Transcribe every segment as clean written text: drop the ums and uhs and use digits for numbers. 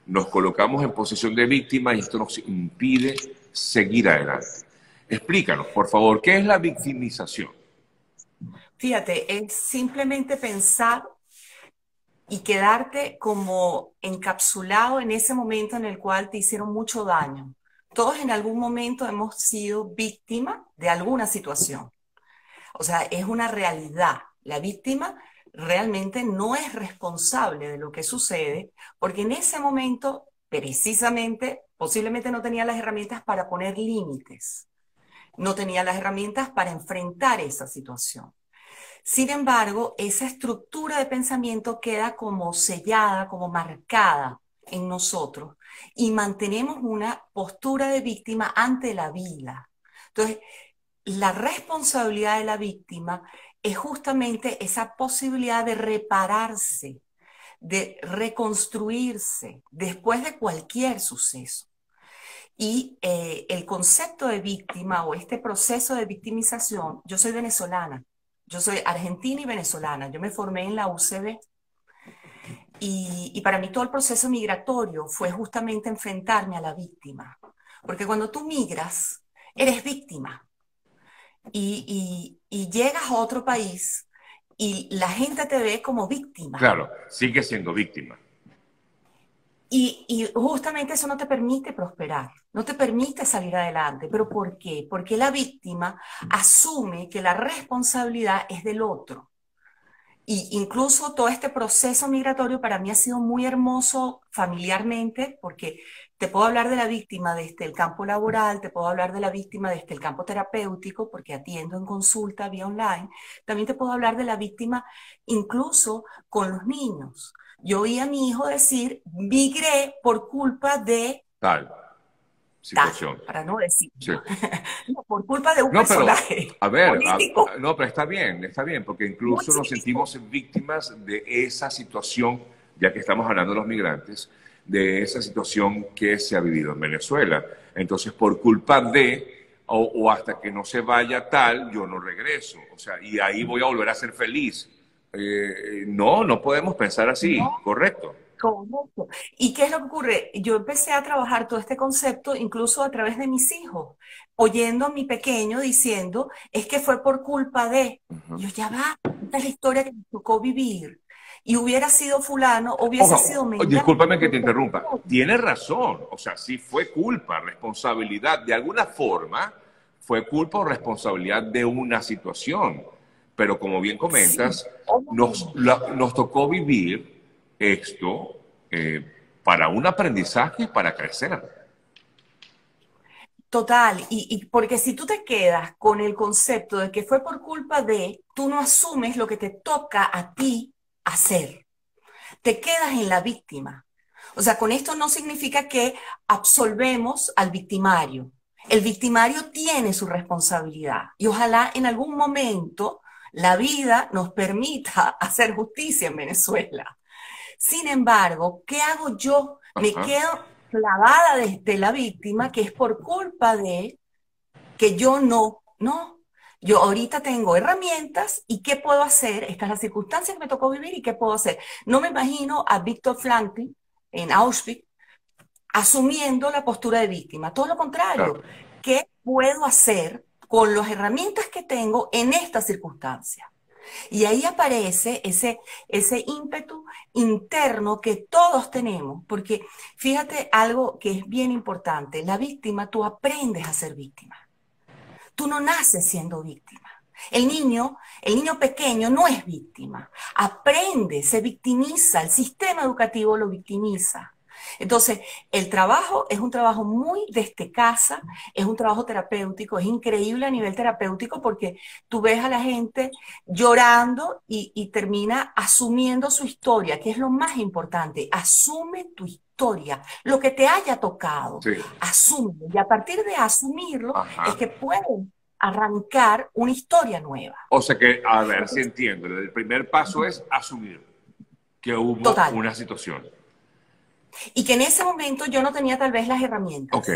nos colocamos en posición de víctima y esto nos impide seguir adelante. Explícanos, por favor, ¿qué es la victimización? Fíjate, es simplemente pensar y quedarte como encapsulado en ese momento en el cual te hicieron mucho daño. Todos en algún momento hemos sido víctima de alguna situación. O sea, es una realidad. La víctima realmente no es responsable de lo que sucede porque en ese momento, precisamente, posiblemente no tenía las herramientas para poner límites, no tenía las herramientas para enfrentar esa situación. Sin embargo, esa estructura de pensamiento queda como sellada, como marcada en nosotros y mantenemos una postura de víctima ante la vida. Entonces, la responsabilidad de la víctima es justamente esa posibilidad de repararse, de reconstruirse después de cualquier suceso. Y el concepto de víctima o este proceso de victimización, yo soy venezolana, yo soy argentina y venezolana, yo me formé en la UCB y para mí todo el proceso migratorio fue justamente enfrentarme a la víctima, porque cuando tú migras, eres víctima y llegas a otro país y la gente te ve como víctima. Claro, sigue siendo víctima. Y justamente eso no te permite prosperar, no te permite salir adelante. ¿Pero por qué? Porque la víctima asume que la responsabilidad es del otro. Y incluso todo este proceso migratorio para mí ha sido muy hermoso familiarmente, porque te puedo hablar de la víctima desde el campo laboral, te puedo hablar de la víctima desde el campo terapéutico, porque atiendo en consulta vía online, también te puedo hablar de la víctima incluso con los niños. Yo oí a mi hijo decir, migré por culpa de Tal tal, situación. para no decirlo, Sí. no, por culpa de un No, pero, personaje a ver, político no, pero está bien, porque muy incluso nos chiquitico. sentimos víctimas de esa situación, ya que estamos hablando de los migrantes, de esa situación que se ha vivido en Venezuela. Entonces, por culpa de, o hasta que no se vaya tal, yo no regreso. O sea, y ahí voy a volver a ser feliz. No, no podemos pensar así, No. correcto. Correcto. ¿Y qué es lo que ocurre? Yo empecé a trabajar todo este concepto incluso a través de mis hijos, oyendo a mi pequeño diciendo, es que fue por culpa de, Ujú. yo ya va, esta es la historia que me tocó vivir. Y hubiera sido fulano, hubiese sido Ojo, mengano. discúlpame que te interrumpa. Tiene razón. O sea, sí fue culpa, responsabilidad. De alguna forma, fue culpa o responsabilidad de una situación. Pero como bien Sí, comentas, obviamente. nos tocó vivir esto para un aprendizaje, para crecer. Total, y porque si tú te quedas con el concepto de que fue por culpa de, tú no asumes lo que te toca a ti hacer. Te quedas en la víctima. O sea, con esto no significa que absolvemos al victimario. El victimario tiene su responsabilidad y ojalá en algún momento la vida nos permita hacer justicia en Venezuela. Sin embargo, ¿qué hago yo? Me Ajá. quedo clavada desde la víctima, que es por culpa de que yo no. Yo ahorita tengo herramientas y ¿qué puedo hacer? Esta es la circunstancia que me tocó vivir y ¿qué puedo hacer? No me imagino a Víctor Franklin en Auschwitz asumiendo la postura de víctima. Todo lo Claro. contrario. ¿Qué puedo hacer con las herramientas que tengo en esta circunstancia? Y ahí aparece ese ímpetu interno que todos tenemos, porque fíjate algo que es bien importante, la víctima, tú aprendes a ser víctima. Tú no naces siendo víctima. El niño pequeño no es víctima. Aprende, se victimiza, el sistema educativo lo victimiza. Entonces, el trabajo es un trabajo muy desde casa, es un trabajo terapéutico, es increíble a nivel terapéutico porque tú ves a la gente llorando y termina asumiendo su historia, que es lo más importante. Asume tu historia, lo que te haya tocado, Sí. asume. Y a partir de asumirlo, es Ajá. que pueden arrancar una historia nueva. O sea que, a ver si entiendo. El primer paso es asumir que hubo Total. una situación. Y que en ese momento yo no tenía tal vez las Ok, herramientas.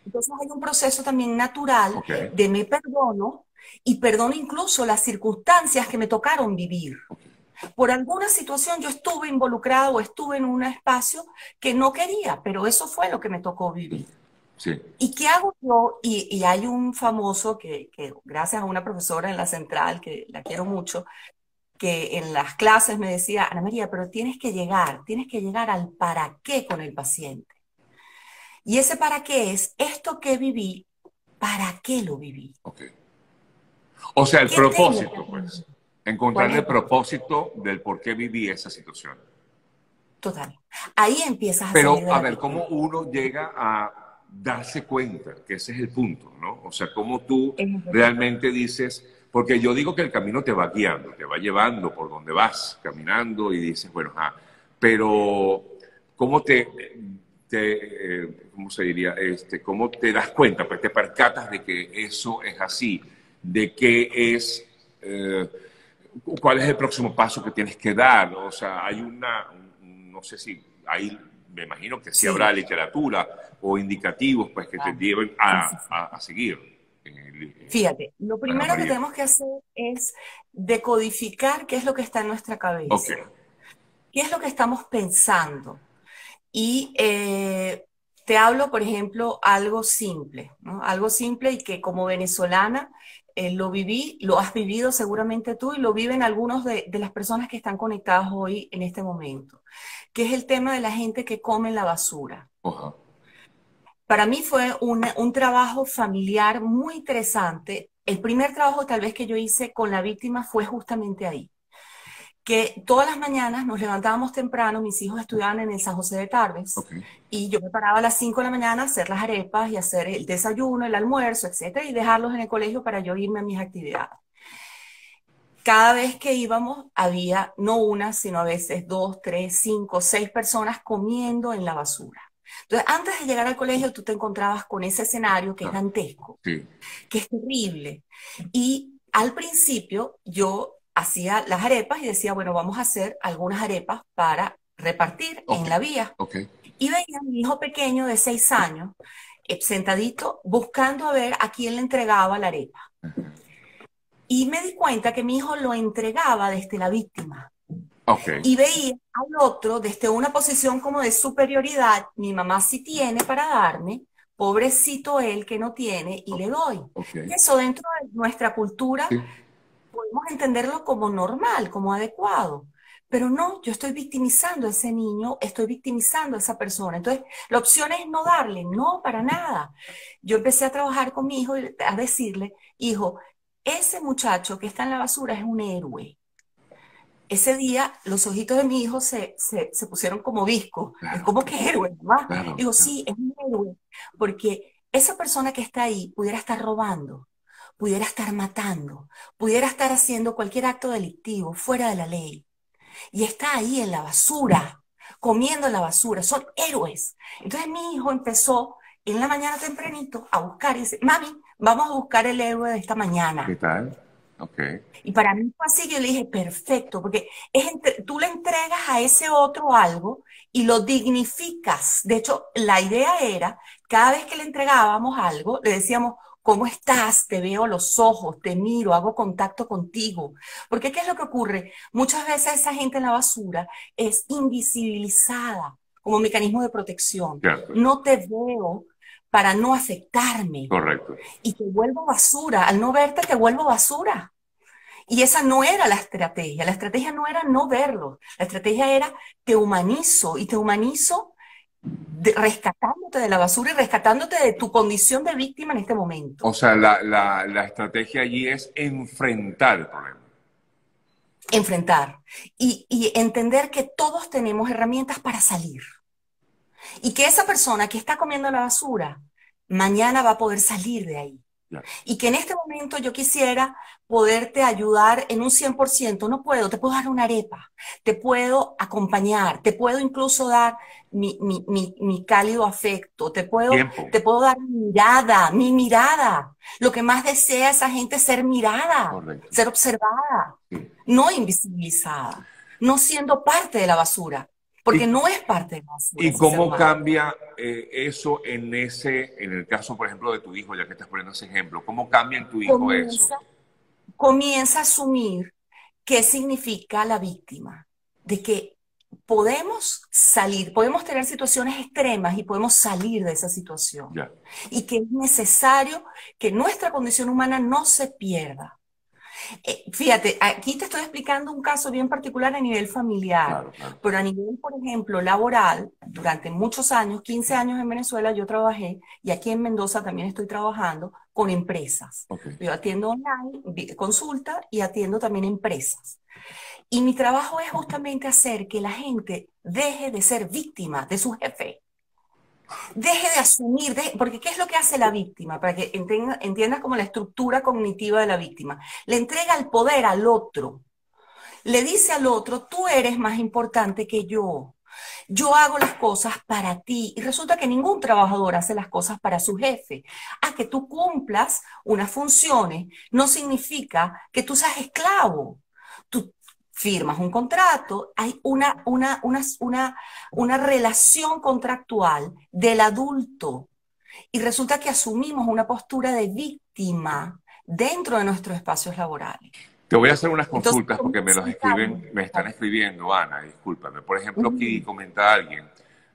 Entonces hay un proceso también natural ok. de me perdono y perdono incluso las circunstancias que me tocaron vivir. Por alguna situación yo estuve involucrada o estuve en un espacio que no quería, pero eso fue lo que me tocó vivir. Sí. ¿Y qué hago yo? Y hay un famoso que gracias a una profesora en la central, que la quiero mucho, que en las clases me decía, Ana María, pero tienes que llegar al para qué con el paciente. Y ese para qué es esto que viví, ¿para qué lo viví? Ok. O sea, el ¿Qué tengo que propósito, aprender? pues. ¿Cuál es Encontrarle el el propósito? propósito del por qué viví esa situación. Total. Ahí empiezas a salir Pero, de a la ver, víctima. ¿cómo uno llega a darse cuenta? Que ese es el punto, ¿no? O sea, cómo tú Es el propósito. realmente dices, porque yo digo que el camino te va guiando, te va llevando por donde vas, caminando y dices, bueno, pero ¿cómo cómo se diría, cómo te das cuenta, pues te percatas de que eso es así, de qué es, cuál es el próximo paso que tienes que dar? O sea, hay no sé si hay, me imagino que sí habrá Sí, literatura o indicativos pues que te claro. lleven Sí, sí, sí. a seguir, Fíjate, lo Ana primero que María. tenemos que hacer es decodificar qué es lo que está en nuestra Ok, cabeza, qué es lo que estamos pensando. Y te hablo, por ejemplo, algo simple, ¿no? Algo simple y que como venezolana lo viví, lo has vivido seguramente tú y lo viven algunos de las personas que están conectadas hoy en este momento, que es el tema de la gente que come en la basura. oja, Para mí fue un trabajo familiar muy interesante. El primer trabajo tal vez que yo hice con la víctima fue justamente ahí, que todas las mañanas nos levantábamos temprano, mis hijos estudiaban en el San José de Tarbes, ok, y yo me paraba a las 5 de la mañana a hacer las arepas y hacer el desayuno, el almuerzo, etcétera, y dejarlos en el colegio para yo irme a mis actividades. Cada vez que íbamos había no una, sino a veces dos, tres, cinco, seis personas comiendo en la basura. Entonces, antes de llegar al colegio, tú te encontrabas con ese escenario que es claro, dantesco, sí, que es terrible. Y al principio yo hacía las arepas y decía, bueno, vamos a hacer algunas arepas para repartir ok, en la vía. ok, Y veía a mi hijo pequeño de 6 años, sentadito, buscando a ver a quién le entregaba la arepa. Y me di cuenta que mi hijo lo entregaba desde la víctima. ok, Y veía al otro desde una posición como de superioridad, mi mamá sí tiene para darme, pobrecito él que no tiene y le doy. ok, Y eso dentro de nuestra cultura sí, podemos entenderlo como normal, como adecuado. Pero no, yo estoy victimizando a ese niño, estoy victimizando a esa persona. Entonces, la opción es no darle, no, para nada. Yo empecé a trabajar con mi hijo y a decirle, hijo, ese muchacho que está en la basura es un héroe. Ese día los ojitos de mi hijo se pusieron como viscos. Es claro, como que héroe, mamá. claro, Digo, claro. sí, es un héroe. Porque esa persona que está ahí pudiera estar robando, pudiera estar matando, pudiera estar haciendo cualquier acto delictivo fuera de la ley. Y está ahí en la basura, comiendo en la basura. Son héroes. Entonces mi hijo empezó en la mañana tempranito a buscar y dice, mami, vamos a buscar el héroe de esta ¿Qué mañana. tal? Ok, Y para mí fue así que yo le dije, perfecto, porque tú le entregas a ese otro algo y lo dignificas. De hecho, la idea era, cada vez que le entregábamos algo, le decíamos, ¿cómo estás? Te veo a los ojos, te miro, hago contacto contigo. Porque ¿qué es lo que ocurre? Muchas veces esa gente en la basura es invisibilizada como mecanismo de protección. cierto, No te veo para no afectarme correcto. y te vuelvo basura. Al no verte, te vuelvo basura. Y esa no era la estrategia no era no verlo, la estrategia era te humanizo y te humanizo rescatándote de la basura y rescatándote de tu condición de víctima en este O momento. sea, la estrategia allí es enfrentar el problema. Enfrentar y entender que todos tenemos herramientas para salir y que esa persona que está comiendo la basura mañana va a poder salir de ahí. Ya. Y que en este momento yo quisiera poderte ayudar en un 100%. No puedo, te puedo dar una arepa, te puedo acompañar, te puedo incluso dar mi cálido afecto, Tiempo, te puedo dar mi mirada. Lo que más desea esa gente es ser mirada, correcto. ser observada, Sí. no invisibilizada, no siendo parte de la basura, porque ¿Y, no es parte de la basura y ese ser cómo humano. cambia eso en el caso, por ejemplo, de tu hijo, ya que estás poniendo ese ejemplo? ¿Cómo cambia en tu hijo eso? Comienza comienza a asumir ¿qué significa la víctima? De que podemos salir, podemos tener situaciones extremas y podemos salir de esa situación. Ya. Y que es necesario que nuestra condición humana no se pierda. Fíjate, aquí te estoy explicando un caso bien particular a nivel familiar, Claro, claro. pero a nivel, por ejemplo, laboral, durante muchos años, 15 años en Venezuela, yo trabajé, y aquí en Mendoza también estoy trabajando con empresas. Ok. Yo atiendo online, consulta, y atiendo también empresas. Y mi trabajo es justamente hacer que la gente deje de ser víctima de su jefe. Deje de asumir, porque ¿qué es lo que hace la víctima? Para que entiendas como la estructura cognitiva de la víctima. Le entrega el poder al otro. Le dice al otro, tú eres más importante que yo. Yo hago las cosas para ti. Y resulta que ningún trabajador hace las cosas para su jefe. A que tú cumplas unas funciones no significa que tú seas esclavo. Tú firmas un contrato, hay una relación contractual del adulto. Y resulta que asumimos una postura de víctima dentro de nuestros espacios laborales. Te voy a hacer unas Entonces, consultas ¿cómo porque me los presentamos? escriben, me están escribiendo, Ana, discúlpame. Por ejemplo, aquí comenta alguien,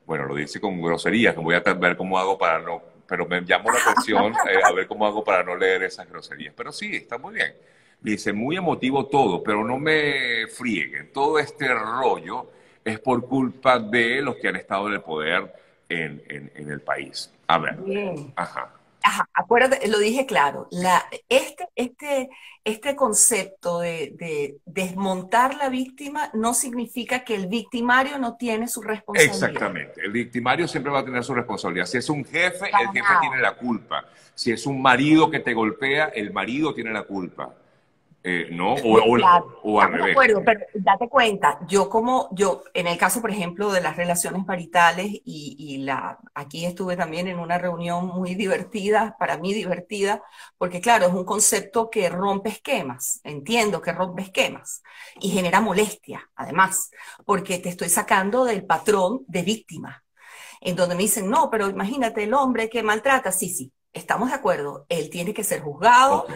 bueno, lo dice con groserías, que voy a ver cómo hago para no, pero me llamó la atención a ver cómo hago para no leer esas groserías. Pero sí, está muy bien. Dice, muy emotivo todo, pero no me frieguen. Todo este rollo es por culpa de los que han estado en el poder en el país. A ver, Bien. ajá. Ajá, acuérdate, lo dije claro, este concepto de desmontar la víctima no significa que el victimario no tiene su responsabilidad. Exactamente. El victimario siempre va a tener su responsabilidad. Si es un jefe, el Para jefe tiene nada. la culpa. Si es un marido que te golpea, el marido tiene la culpa. ¿No? Claro, O al estamos de revés. acuerdo, pero date cuenta, yo, en el caso, por ejemplo, de las relaciones maritales, aquí estuve también en una reunión muy divertida, para mí divertida, porque claro, es un concepto que rompe esquemas, entiendo que rompe esquemas, y genera molestia, además, porque te estoy sacando del patrón de víctima, en donde me dicen, no, pero imagínate el hombre que maltrata, sí, sí, estamos de acuerdo, él tiene que ser juzgado, Ok.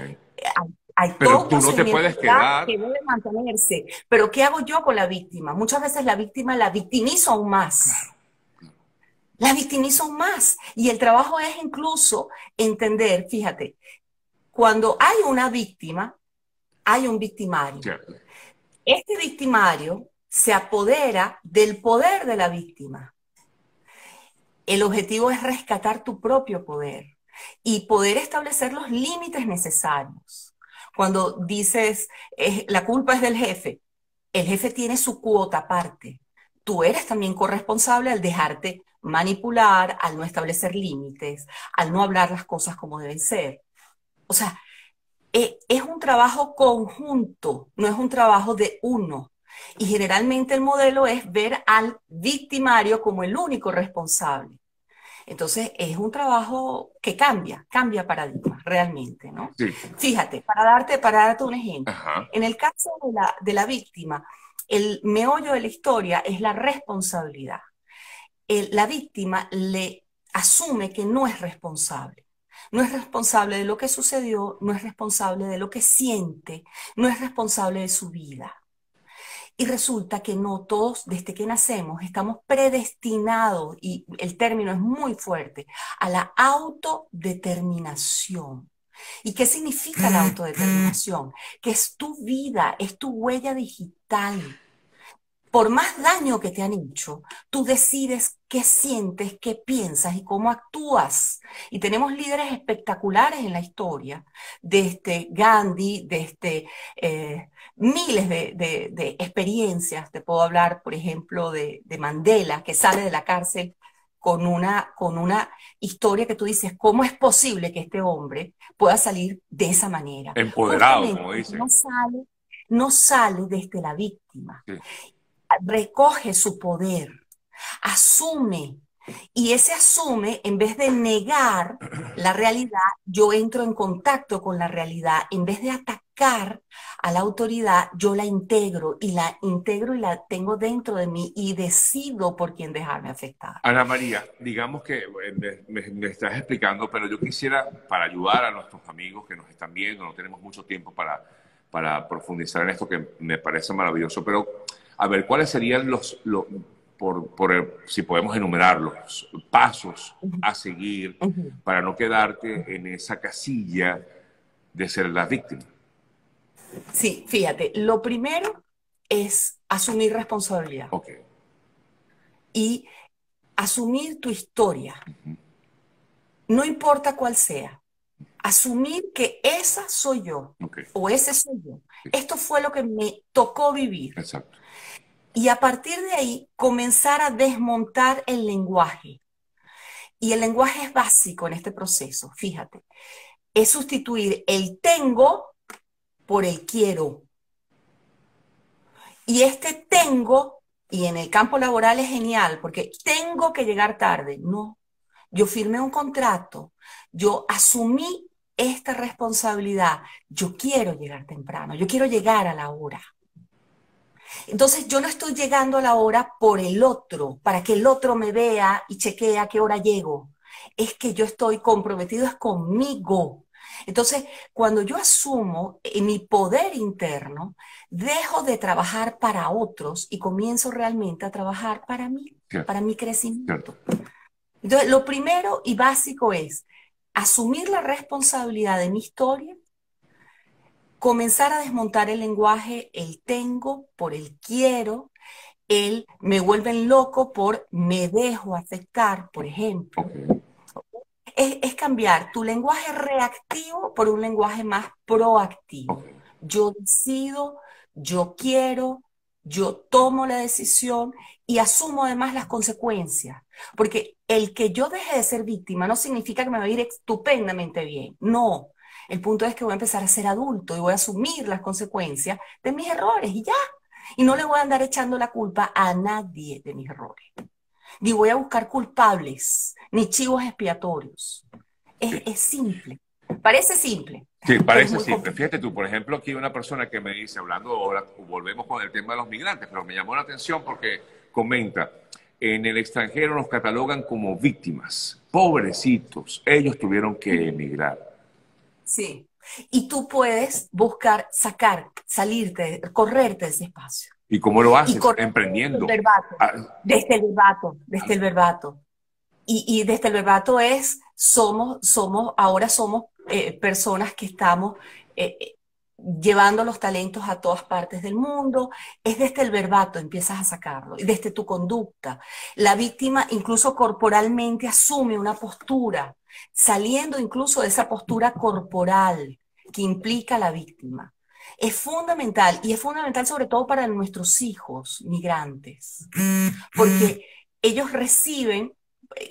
hay todo Pero un tú no te procedimiento puedes legal quedar. que debe mantenerse. Pero ¿qué hago yo con la víctima? Muchas veces la víctima la victimizo aún Claro, más. claro. La victimizo aún más. Y el trabajo es incluso entender, fíjate, cuando hay una víctima, hay un victimario. Cierto. Este victimario se apodera del poder de la víctima. El objetivo es rescatar tu propio poder y poder establecer los límites necesarios. Cuando dices, la culpa es del jefe, el jefe tiene su cuota aparte. Tú eres también corresponsable al dejarte manipular, al no establecer límites, al no hablar las cosas como deben ser. O sea, es un trabajo conjunto, no es un trabajo de uno. Y generalmente el modelo es ver al victimario como el único responsable. Entonces, es un trabajo que cambia paradigmas realmente, ¿no? Sí. Fíjate, para darte un ejemplo, Ajá. en el caso de la víctima, el meollo de la historia es la responsabilidad. La víctima le asume que no es responsable. No es responsable de lo que sucedió, no es responsable de lo que siente, no es responsable de su vida. Y resulta que no todos, desde que nacemos, estamos predestinados, y el término es muy fuerte, a la autodeterminación. ¿Y qué significa la autodeterminación? Que es tu vida, es tu huella digital. Por más daño que te han hecho, tú decides qué sientes, qué piensas y cómo actúas. Y tenemos líderes espectaculares en la historia, desde Gandhi, desde miles de experiencias. Te puedo hablar, por ejemplo, de Mandela, que sale de la cárcel con una historia que tú dices, ¿cómo es posible que este hombre pueda salir de esa manera? Empoderado, Justamente como porque dicen. no sale desde la víctima, Sí. recoge su poder, asume. Y ese asume, en vez de negar la realidad, yo entro en contacto con la realidad. En vez de atacar a la autoridad, yo la integro y la tengo dentro de mí y decido por quién dejarme afectar. Ana María, digamos que me estás explicando, pero yo quisiera, para ayudar a nuestros amigos que nos están viendo, no tenemos mucho tiempo para profundizar en esto que me parece maravilloso. Pero, a ver, ¿cuáles serían si podemos enumerar los pasos Ujú, a seguir ujú. para no quedarte en esa casilla de ser la víctima? Sí, fíjate, lo primero es asumir responsabilidad Ok. y asumir tu historia, Ujú. no importa cuál sea. Asumir que esa soy yo Ok. o ese soy yo. Sí, Esto fue lo que me tocó vivir. exacto. Y a partir de ahí comenzar a desmontar el lenguaje. Y el lenguaje es básico en este proceso, fíjate. Es sustituir el tengo por el quiero. Y este tengo, y en el campo laboral es genial, porque tengo que llegar tarde. No, yo firmé un contrato, yo asumí esta responsabilidad, yo quiero llegar temprano, yo quiero llegar a la hora. Entonces yo no estoy llegando a la hora por el otro, para que el otro me vea y chequee a qué hora llego. Es que yo estoy comprometido es conmigo. Entonces, cuando yo asumo mi poder interno, dejo de trabajar para otros y comienzo realmente a trabajar Cierto, para mi cierto. crecimiento. Entonces, lo primero y básico es asumir la responsabilidad de mi historia, comenzar a desmontar el lenguaje, el tengo por el quiero, el me vuelven loco por me dejo afectar, por ejemplo. Ok, Es cambiar tu lenguaje reactivo por un lenguaje más proactivo. ok. Yo decido, yo quiero, yo tomo la decisión y asumo además las consecuencias. Porque el que yo deje de ser víctima no significa que me va a ir estupendamente bien. No. El punto es que voy a empezar a ser adulto y voy a asumir las consecuencias de mis errores y ya. Y no le voy a andar echando la culpa a nadie de mis errores. Ni voy a buscar culpables, ni chivos expiatorios. Sí. Es simple. Parece simple, Sí, pero es parece muy simple. complicado. Fíjate tú, por ejemplo, aquí hay una persona que me dice, hablando ahora, volvemos con el tema de los migrantes, pero me llamó la atención porque comenta, en el extranjero nos catalogan como víctimas, pobrecitos, ellos tuvieron que emigrar. Sí. Y tú puedes buscar, sacar, salirte, correrte de ese espacio. ¿Y cómo lo Y haces? correrte desde el Emprendiendo. verbato, Ah, desde el verbato, desde ah, el verbato. Y desde el verbato es, ahora somos personas que estamos llevando los talentos a todas partes del mundo. Es desde el verbato, empiezas a sacarlo, y desde tu conducta. La víctima incluso corporalmente asume una postura, saliendo incluso de esa postura corporal que implica la víctima. Es fundamental, y es fundamental sobre todo para nuestros hijos migrantes, porque ellos reciben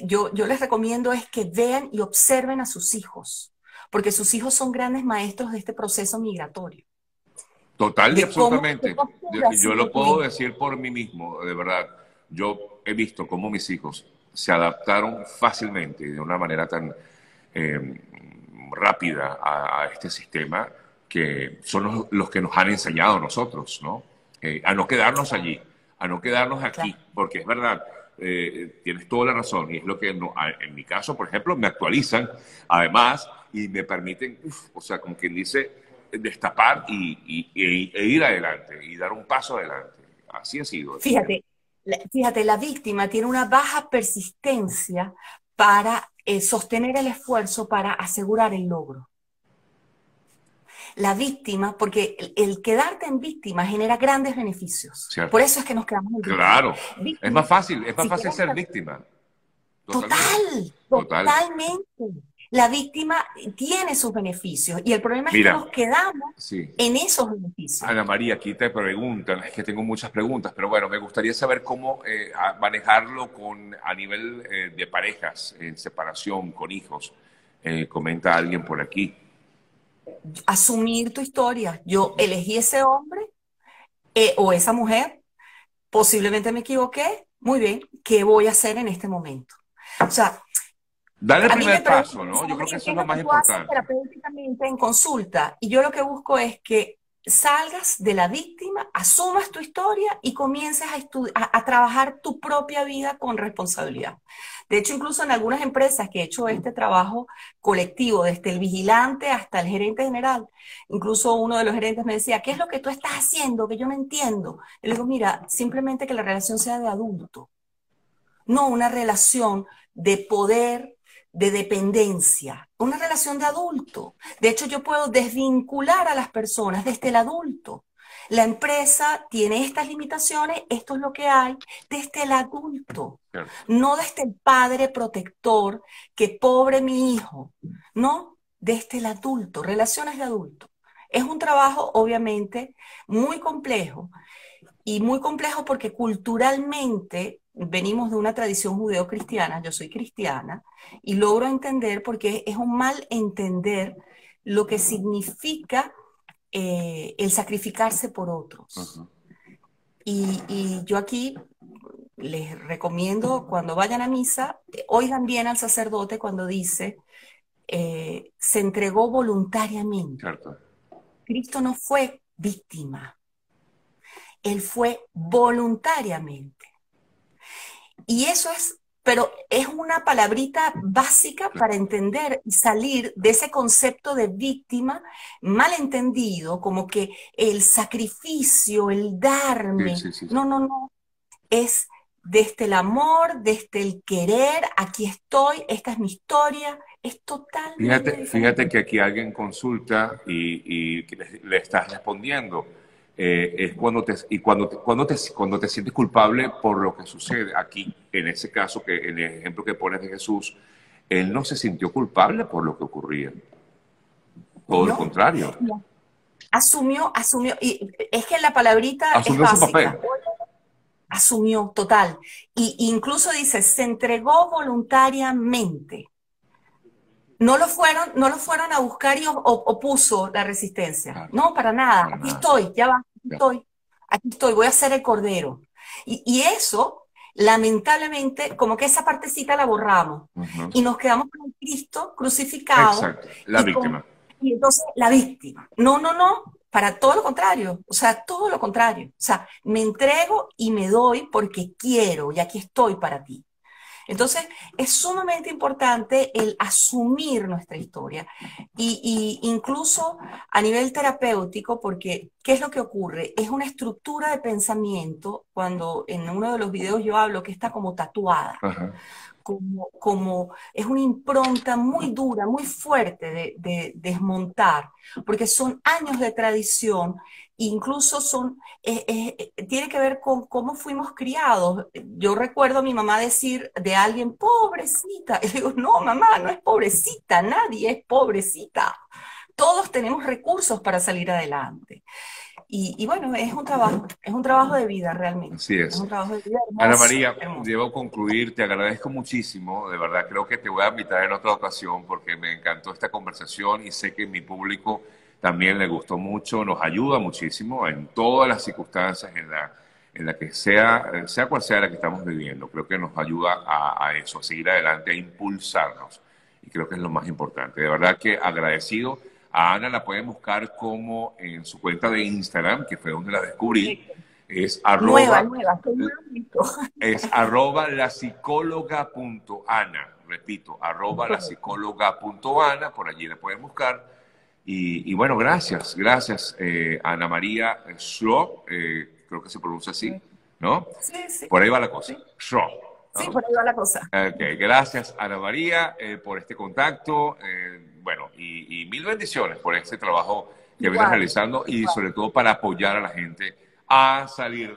yo les recomiendo es que vean y observen a sus hijos, porque sus hijos son grandes maestros de este proceso migratorio, total y de cómo, qué absolutamente. postura Yo sigue lo tu puedo hijo. decir por mí mismo, de verdad. Yo he visto cómo mis hijos se adaptaron fácilmente y de una manera tan eh, rápida a este sistema que son los que nos han enseñado a nosotros, ¿no? A no quedarnos Claro, allí, a no quedarnos aquí, claro. porque es verdad, tienes toda la razón y es lo que en mi caso, por ejemplo, me actualizan además y me permiten, o sea, como quien dice, destapar e ir adelante y dar un paso adelante. Así ha sido el sistema. Fíjate, la víctima tiene una baja persistencia para sostener el esfuerzo para asegurar el logro. La víctima, porque el quedarte en víctima genera grandes beneficios. Por ¿Cierto? eso es que nos quedamos en víctima. Claro, Víctima, es más si fácil quieres ser víctima, totalmente, total, total. totalmente. La víctima tiene sus beneficios y el problema es que Mira, nos quedamos sí, en esos beneficios. Ana María, aquí te preguntan, es que tengo muchas preguntas, pero bueno, me gustaría saber cómo manejarlo a nivel de parejas, en separación, con hijos. Comenta alguien por aquí. Asumir tu historia. Yo elegí ese hombre o esa mujer, posiblemente me equivoqué. Muy bien, ¿qué voy a hacer en este momento? O sea, Dar el a mí me primer paso, preguntan, ¿no? Yo Sara creo que María, eso ¿qué es es lo lo que más tú haces importante. terapéuticamente en consulta? Y yo lo que busco es que salgas de la víctima, asumas tu historia y comiences a trabajar tu propia vida con responsabilidad. De hecho, incluso en algunas empresas que he hecho este trabajo colectivo, desde el vigilante hasta el gerente general, incluso uno de los gerentes me decía, ¿qué es lo que tú estás haciendo? Que yo no entiendo. Y le digo, mira, simplemente que la relación sea de adulto, no una relación de poder, de dependencia, una relación de adulto. De hecho, yo puedo desvincular a las personas desde el adulto. La empresa tiene estas limitaciones, esto es lo que hay, desde el adulto, Claro. no desde el padre protector, que pobre mi hijo, no, desde el adulto, relaciones de adulto. Es un trabajo, obviamente, muy complejo, y muy complejo porque culturalmente venimos de una tradición judeocristiana, yo soy cristiana, y logro entender porque es un mal entender lo que significa el sacrificarse por otros. Ujú. Y yo aquí les recomiendo cuando vayan a misa, oigan bien al sacerdote cuando dice, se entregó voluntariamente. Cierto. Cristo no fue víctima, él fue voluntariamente. Y eso es, pero es una palabrita básica para entender y salir de ese concepto de víctima malentendido, como que el sacrificio, el Sí, darme. sí, sí, sí. No, no, no. Es desde el amor, desde el querer, aquí estoy, esta es mi historia. Es totalmente Fíjate diferente. que aquí alguien consulta y que le estás respondiendo. Es cuando te sientes culpable por lo que sucede aquí, en ese caso, que en el ejemplo que pones de Jesús, él no se sintió culpable por lo que ocurría. Todo lo No. contrario. Asumió, y es que la palabrita es Asumió su papel. básica. Asumió, total. Y incluso dice, se entregó voluntariamente. No lo fueron a buscar y opuso la resistencia. Claro, No, para nada. para Aquí nada. estoy, ya va, Ya. aquí estoy, voy a ser el cordero. Y eso, lamentablemente, como que esa partecita la borramos Ujú. y nos quedamos con Cristo crucificado Exacto, la y, víctima. y entonces la víctima. No, no, no, para todo lo contrario, o sea, todo lo contrario. O sea, me entrego y me doy porque quiero y aquí estoy para ti. Entonces, es sumamente importante el asumir nuestra historia y incluso a nivel terapéutico, porque ¿qué es lo que ocurre? Es una estructura de pensamiento, cuando en uno de los videos yo hablo que está como tatuada, Ajá. como es una impronta muy dura, muy fuerte de desmontar, porque son años de tradición, incluso tiene que ver con cómo fuimos criados. Yo recuerdo a mi mamá decir de alguien, pobrecita, y le digo, no, mamá, no es pobrecita, nadie es pobrecita. Todos tenemos recursos para salir adelante. Y bueno, es un trabajo de vida realmente. Así Es un es. trabajo de vida Ana hermoso, María, hermoso. debo concluir, te agradezco muchísimo, de verdad creo que te voy a invitar en otra ocasión porque me encantó esta conversación y sé que mi público también le gustó mucho, nos ayuda muchísimo en todas las circunstancias en la que sea cual sea la que estamos viviendo, creo que nos ayuda a eso, a seguir adelante, a impulsarnos y creo que es lo más importante. De verdad que agradecido. A Ana la pueden buscar como en su cuenta de Instagram, que fue donde la descubrí, Correcto. es Nueva, estoy nueva en esto. es arroba la psicóloga.ana, repito, arroba la Correcto. psicóloga.ana, por allí la pueden buscar. Y bueno, gracias, Ana María Schro, creo que se pronuncia así, ¿no? Sí, sí, Por ahí va la cosa, sí, Schro, sí, ¿no? por ahí va la cosa. Ok, gracias Ana María por este contacto, bueno, y mil bendiciones por este trabajo que vienes Igual, realizando y igual. sobre todo para apoyar a la gente a salir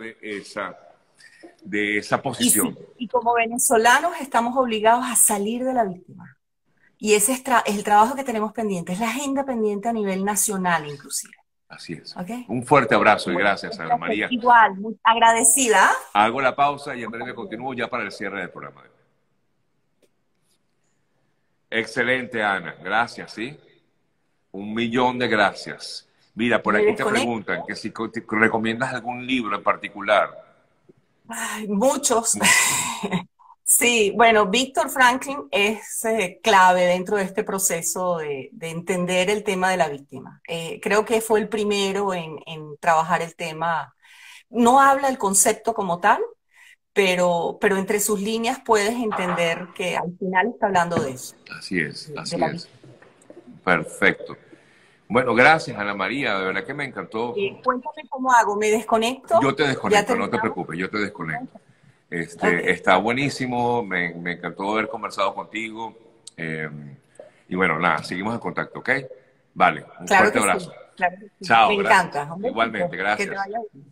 de esa posición. Y como venezolanos estamos obligados a salir de la víctima. Y ese es el trabajo que tenemos pendiente, es la agenda pendiente a nivel nacional inclusive. Así es. ¿Ok? Un fuerte abrazo y Bueno, gracias, Ana María. igual, muy agradecida. Hago la pausa y en breve continúo ya para el cierre del programa. Excelente, Ana. Gracias, ¿sí? Un millón de gracias. Mira, por Me aquí te desconecto. preguntan que si recomiendas algún libro en particular. Ay, muchos. Sí, bueno, Víctor Franklin es clave dentro de este proceso de entender el tema de la víctima. Creo que fue el primero en trabajar el tema. No habla el concepto como tal, pero entre sus líneas puedes entender que al final está hablando de eso, Así es, de así la es. víctima. Perfecto. Bueno, gracias, Ana María. De verdad que me encantó. Cuéntame cómo hago, ¿me Yo desconecto? te ¿Ya desconecto, no te terminamos? preocupes, yo te desconecto. Ok, Está buenísimo, me encantó haber conversado contigo. eh, y bueno, nada, seguimos en contacto, ¿ok? Vale, un claro fuerte que sí, abrazo. claro que sí. Me Chao, gracias. encanta. Un Igualmente, besito, que te gracias. vaya bien.